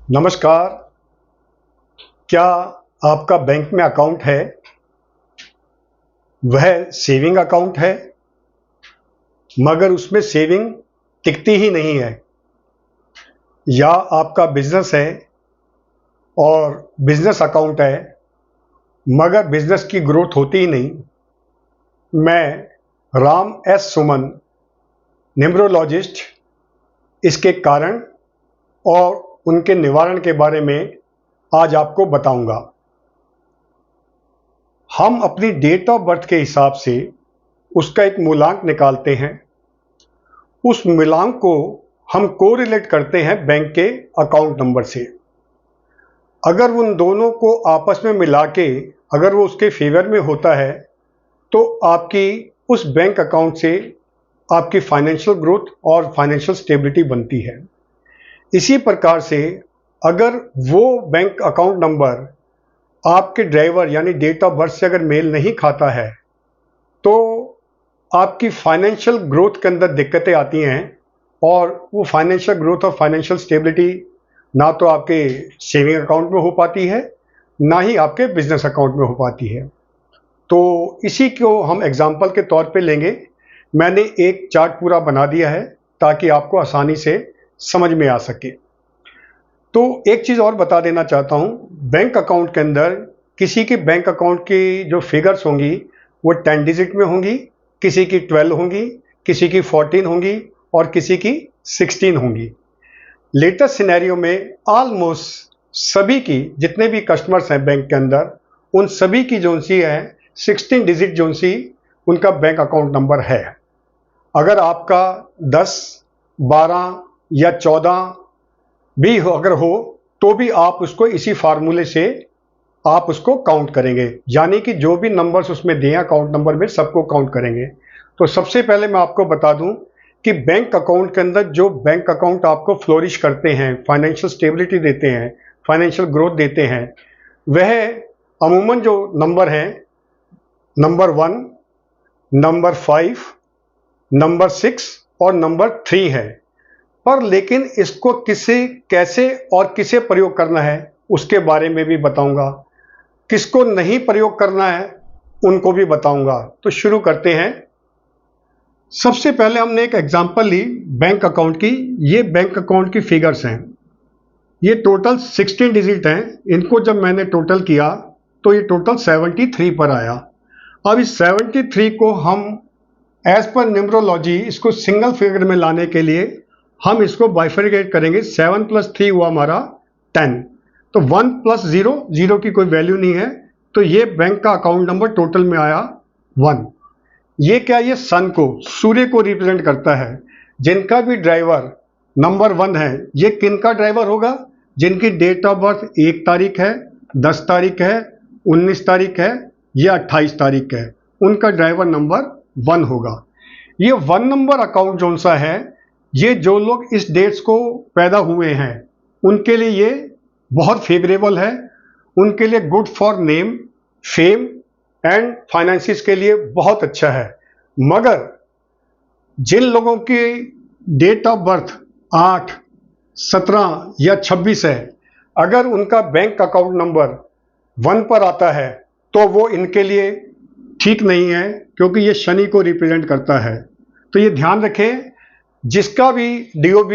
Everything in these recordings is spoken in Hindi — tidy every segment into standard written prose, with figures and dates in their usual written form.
नमस्कार। क्या आपका बैंक में अकाउंट है? वह सेविंग अकाउंट है, मगर उसमें सेविंग टिकती ही नहीं है। या आपका बिजनेस है और बिजनेस अकाउंट है, मगर बिजनेस की ग्रोथ होती ही नहीं। मैं राम एस सुमन, न्यूमरोलॉजिस्ट, इसके कारण और उनके निवारण के बारे में आज आपको बताऊंगा। हम अपनी डेट ऑफ बर्थ के हिसाब से उसका एक मूलांक निकालते हैं। उस मूलांक को हम कोरिलेट करते हैं बैंक के अकाउंट नंबर से। अगर उन दोनों को आपस में मिला के अगर वो उसके फेवर में होता है तो आपकी उस बैंक अकाउंट से आपकी फाइनेंशियल ग्रोथ और फाइनेंशियल स्टेबिलिटी बनती है। इसी प्रकार से अगर वो बैंक अकाउंट नंबर आपके ड्राइवर यानी डेट ऑफ बर्थ से अगर मेल नहीं खाता है तो आपकी फाइनेंशियल ग्रोथ के अंदर दिक्कतें आती हैं और वो फाइनेंशियल ग्रोथ और फाइनेंशियल स्टेबिलिटी ना तो आपके सेविंग अकाउंट में हो पाती है, ना ही आपके बिजनेस अकाउंट में हो पाती है। तो इसी को हम एग्जाम्पल के तौर पे लेंगे। मैंने एक चार्ट पूरा बना दिया है ताकि आपको आसानी से समझ में आ सके। तो एक चीज़ और बता देना चाहता हूँ, बैंक अकाउंट के अंदर किसी के बैंक अकाउंट की जो फिगर्स होंगी वो 10 डिजिट में होंगी, किसी की 12 होंगी, किसी की 14 होंगी और किसी की 16 होंगी। लेटेस्ट सिनेरियो में ऑलमोस्ट सभी की, जितने भी कस्टमर्स हैं बैंक के अंदर, उन सभी की जो सी है 16 डिजिट जो सी उनका बैंक अकाउंट नंबर है। अगर आपका 10, 12 या 14 भी अगर हो तो भी आप उसको इसी फार्मूले से आप उसको काउंट करेंगे, यानी कि जो भी नंबर्स उसमें दिए अकाउंट नंबर में सबको काउंट करेंगे। तो सबसे पहले मैं आपको बता दूं कि बैंक अकाउंट के अंदर जो बैंक अकाउंट आपको फ्लोरिश करते हैं, फाइनेंशियल स्टेबिलिटी देते हैं, फाइनेंशियल ग्रोथ देते हैं, वह अमूमन जो नंबर हैं नंबर 1, नंबर 5, नंबर 6 और नंबर 3 है। पर लेकिन इसको कैसे और किसे प्रयोग करना है उसके बारे में भी बताऊंगा। किसको नहीं प्रयोग करना है उनको भी बताऊंगा। तो शुरू करते हैं। सबसे पहले हमने एक एग्जांपल ली बैंक अकाउंट की। ये बैंक अकाउंट की फिगर्स हैं। ये टोटल 16 डिजिट हैं। इनको जब मैंने टोटल किया तो ये टोटल 73 पर आया। अब इस 73 को हम एज पर न्यूमरोलॉजी इसको सिंगल फिगर में लाने के लिए हम इसको बाइफरकेट करेंगे। 7 + 3 हुआ हमारा 10। तो 1 + 0, 0 की कोई वैल्यू नहीं है, तो ये बैंक का अकाउंट नंबर टोटल में आया 1। ये क्या, ये सन को, सूर्य को रिप्रेजेंट करता है। जिनका भी ड्राइवर नंबर 1 है, ये किन का ड्राइवर होगा? जिनकी डेट ऑफ बर्थ 1 तारीख है, 10 तारीख है, 19 तारीख है या 28 तारीख है, उनका ड्राइवर नंबर 1 होगा। ये 1 नंबर अकाउंट जो सा है, ये जो लोग इस डेट्स को पैदा हुए हैं उनके लिए ये बहुत फेवरेबल है। उनके लिए good for name, fame and finances के लिए बहुत अच्छा है। मगर जिन लोगों की डेट ऑफ बर्थ 8, 17 या 26 है, अगर उनका बैंक अकाउंट नंबर 1 पर आता है तो वो इनके लिए ठीक नहीं है, क्योंकि ये शनि को रिप्रेजेंट करता है। तो ये ध्यान रखें, जिसका भी DOB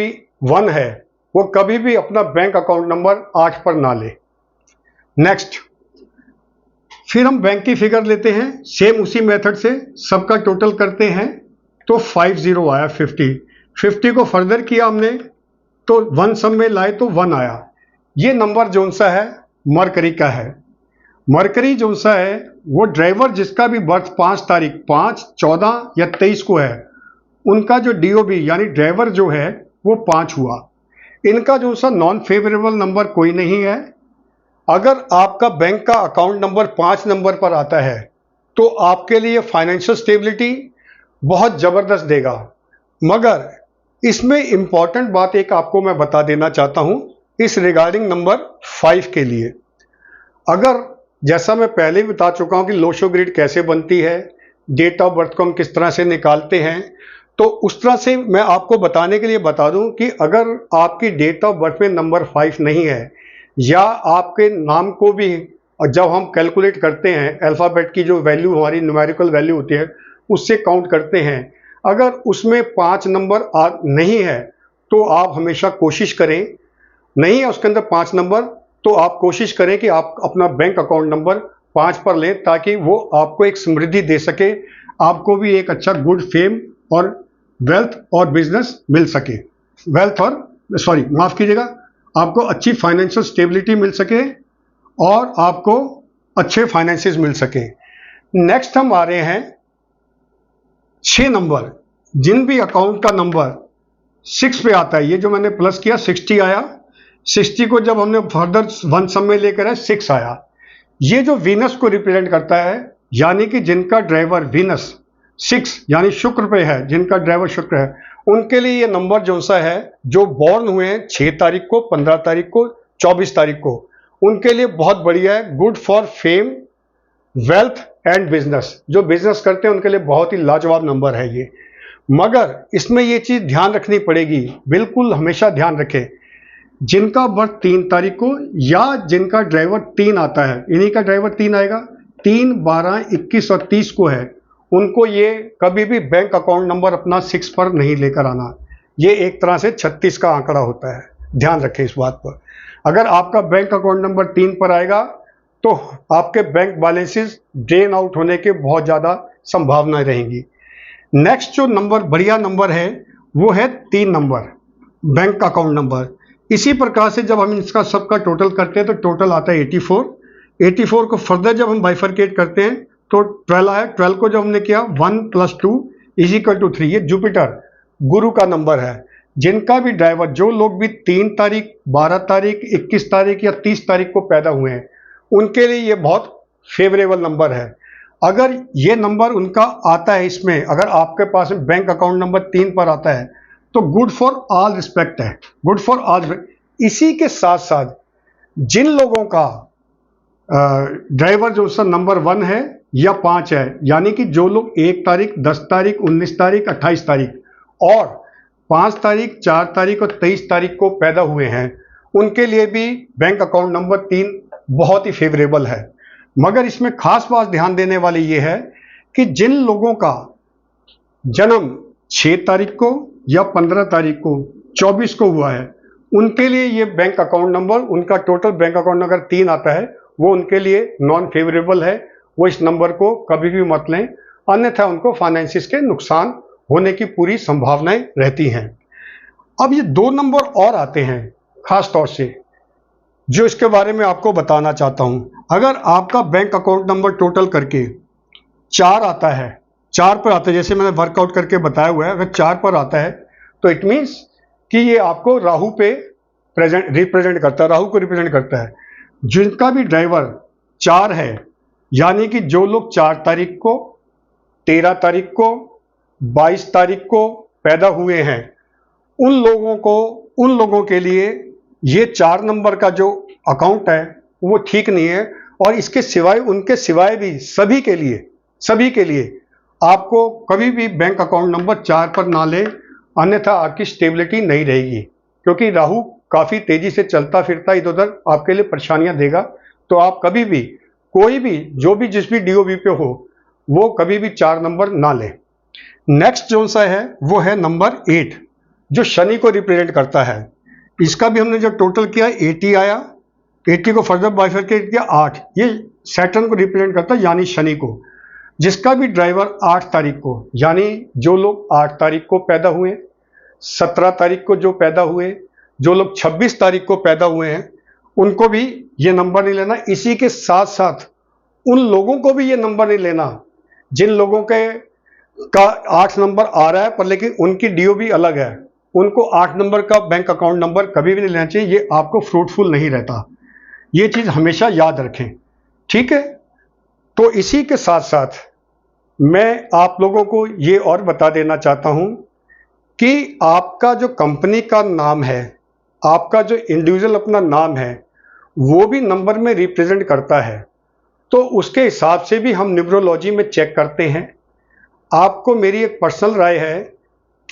1 है वो कभी भी अपना बैंक अकाउंट नंबर 8 पर ना ले। नेक्स्ट, फिर हम बैंक की फिगर लेते हैं। सेम उसी मेथड से सबका टोटल करते हैं तो 50 आया। 50 को फर्दर किया हमने तो 1 सब में लाए तो 1 आया। ये नंबर जो सा है मरकरी का है। मरकरी जो सा है वो ड्राइवर जिसका भी बर्थ 5 तारीख, 5, 14 या 23 को है, उनका जो DOB यानी ड्राइवर जो है वो 5 हुआ। इनका जो सा नॉन फेवरेबल नंबर कोई नहीं है। अगर आपका बैंक का अकाउंट नंबर 5 नंबर पर आता है तो आपके लिए फाइनेंशियल स्टेबिलिटी बहुत ज़बरदस्त देगा। मगर इसमें इंपॉर्टेंट बात एक आपको मैं बता देना चाहता हूं इस रिगार्डिंग नंबर 5 के लिए। अगर, जैसा मैं पहले भी बता चुका हूं कि लोशो ग्रिड कैसे बनती है, डेट ऑफ बर्थ को हम किस तरह से निकालते हैं, तो उस तरह से मैं आपको बताने के लिए बता दूं कि अगर आपकी डेट ऑफ बर्थ में नंबर 5 नहीं है, या आपके नाम को भी जब हम कैलकुलेट करते हैं अल्फ़ाबेट की जो वैल्यू हमारी न्यूमेरिकल वैल्यू होती है उससे काउंट करते हैं, अगर उसमें 5 नंबर नहीं है तो आप हमेशा कोशिश करें, नहीं है उसके अंदर 5 नंबर, तो आप कोशिश करें कि आप अपना बैंक अकाउंट नंबर 5 पर लें, ताकि वो आपको एक समृद्धि दे सके, आपको भी एक अच्छा गुड फेम और वेल्थ और बिजनेस मिल सके, वेल्थ और सॉरी माफ कीजिएगा, आपको अच्छी फाइनेंशियल स्टेबिलिटी मिल सके और आपको अच्छे फाइनेंसेस मिल सके। नेक्स्ट हम आ रहे हैं 6 नंबर, जिन भी अकाउंट का नंबर 6 पे आता है, ये जो मैंने प्लस किया 60 आया, 60 को जब हमने फर्दर वन सम में लेकर आए 6 आया, ये जो वीनस को रिप्रेजेंट करता है, यानी कि जिनका ड्राइवर वीनस 6 यानी शुक्र पे है, जिनका ड्राइवर शुक्र है, उनके लिए ये नंबर जो सा है, जो बॉर्न हुए हैं 6 तारीख को, 15 तारीख को, 24 तारीख को, उनके लिए बहुत बढ़िया है, good for fame, wealth and business. जो बिजनेस करते हैं उनके लिए बहुत ही लाजवाब नंबर है ये। मगर इसमें ये चीज ध्यान रखनी पड़ेगी, बिल्कुल हमेशा ध्यान रखें, जिनका बर्थ 3 तारीख को या जिनका ड्राइवर 3 आता है, इन्हीं का ड्राइवर 3 आएगा, 3, 12, 21 और 30 को है, उनको ये कभी भी बैंक अकाउंट नंबर अपना 6 पर नहीं लेकर आना। ये एक तरह से 36 का आंकड़ा होता है, ध्यान रखें इस बात पर। अगर आपका बैंक अकाउंट नंबर 3 पर आएगा तो आपके बैंक बैलेंसेस ड्रेन आउट होने के बहुत ज़्यादा संभावनाएं रहेंगी। नेक्स्ट जो नंबर बढ़िया नंबर है वो है 3 नंबर, बैंक अकाउंट नंबर। इसी प्रकार से जब हम इसका सबका टोटल करते हैं तो टोटल आता है 84। 84 को फर्दर जब हम बाइफरकेट करते हैं तो 12 आया, 12 को जब हमने किया 1 + 2 = 3, ये जुपिटर गुरु का नंबर है। जिनका भी ड्राइवर, जो लोग भी 3 तारीख, 12 तारीख, 21 तारीख या 30 तारीख को पैदा हुए हैं, उनके लिए ये बहुत फेवरेबल नंबर है। अगर ये नंबर उनका आता है, इसमें अगर आपके पास बैंक अकाउंट नंबर 3 पर आता है तो गुड फॉर ऑल रिस्पेक्ट है, गुड फॉर ऑल। इसी के साथ साथ जिन लोगों का ड्राइवर जो सा नंबर 1 है या 5 है, यानी कि जो लोग 1 तारीख, 10 तारीख, 19 तारीख, 28 तारीख और 5 तारीख, 4 तारीख और 23 तारीख को पैदा हुए हैं, उनके लिए भी बैंक अकाउंट नंबर 3 बहुत ही फेवरेबल है। मगर इसमें खास बात ध्यान देने वाली ये है कि जिन लोगों का जन्म 6 तारीख को या 15 तारीख को, 24 को हुआ है, उनके लिए ये बैंक अकाउंट नंबर, उनका टोटल बैंक अकाउंट अगर 3 आता है, वो उनके लिए नॉन फेवरेबल है। वो इस नंबर को कभी भी मत लें, अन्यथा उनको फाइनेंसिस के नुकसान होने की पूरी संभावनाएं रहती हैं। अब ये 2 नंबर और आते हैं खास तौर से, जो इसके बारे में आपको बताना चाहता हूं। अगर आपका बैंक अकाउंट नंबर टोटल करके 4 आता है, 4 पर आता है, जैसे मैंने वर्कआउट करके बताया हुआ है, अगर 4 पर आता है तो इट मीन्स कि ये आपको राहु पे रिप्रेजेंट करता है, राहु को रिप्रेजेंट करता है। जिनका भी ड्राइवर 4 है, यानी कि जो लोग 4 तारीख को, 13 तारीख को, 22 तारीख को पैदा हुए हैं, उन लोगों के लिए ये 4 नंबर का जो अकाउंट है वो ठीक नहीं है। और इसके सिवाय, उनके सिवाय भी सभी के लिए आपको कभी भी बैंक अकाउंट नंबर 4 पर ना लें, अन्यथा आपकी स्टेबिलिटी नहीं रहेगी, क्योंकि राहु काफ़ी तेजी से चलता फिरता इधर उधर आपके लिए परेशानियां देगा। तो आप कभी भी, कोई भी, जो भी जिस भी डीओबी पे हो, वो कभी भी 4 नंबर ना लें। नेक्स्ट जो सा है वो है नंबर 8, जो शनि को रिप्रेजेंट करता है। इसका भी हमने जब टोटल किया 80 आया, 80 को फर्दर बाइफरकेट किया 8, ये सैटर्न को रिप्रेजेंट करता है, यानी शनि को। जिसका भी ड्राइवर 8 तारीख को, यानी जो लोग 8 तारीख को पैदा हुए, 17 तारीख को जो पैदा हुए, जो लोग 26 तारीख को पैदा हुए हैं, उनको भी ये नंबर नहीं लेना। इसी के साथ साथ उन लोगों को भी ये नंबर नहीं लेना जिन लोगों का 8 नंबर आ रहा है पर लेकिन उनकी डीओबी अलग है, उनको 8 नंबर का बैंक अकाउंट नंबर कभी भी नहीं लेना चाहिए। ये आपको फ्रूटफुल नहीं रहता, ये चीज़ हमेशा याद रखें, ठीक है। तो इसी के साथ साथ मैं आप लोगों को ये और बता देना चाहता हूं कि आपका जो कंपनी का नाम है, आपका जो इंडिविजुअल अपना नाम है, वो भी नंबर में रिप्रेजेंट करता है। तो उसके हिसाब से भी हम न्यूमरोलॉजी में चेक करते हैं। आपको मेरी एक पर्सनल राय है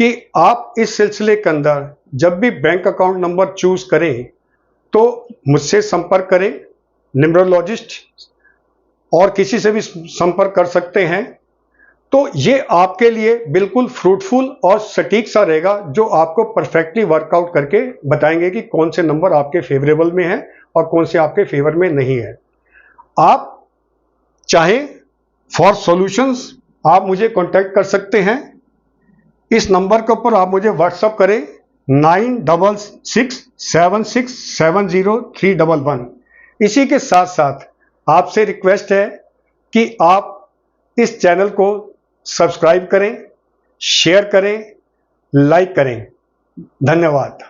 कि आप इस सिलसिले के अंदर जब भी बैंक अकाउंट नंबर चूज करें तो मुझसे संपर्क करें, न्यूमरोलॉजिस्ट और किसी से भी संपर्क कर सकते हैं। तो ये आपके लिए बिल्कुल फ्रूटफुल और सटीक सा रहेगा, जो आपको परफेक्टली वर्कआउट करके बताएंगे कि कौन से नंबर आपके फेवरेबल में हैं और कौन से आपके फेवर में नहीं है। आप चाहे फॉर सॉल्यूशंस आप मुझे कांटेक्ट कर सकते हैं। इस नंबर के ऊपर आप मुझे व्हाट्सअप करें 9667670311। इसी के साथ साथ आपसे रिक्वेस्ट है कि आप इस चैनल को सब्सक्राइब करें, शेयर करें, लाइक करें। धन्यवाद।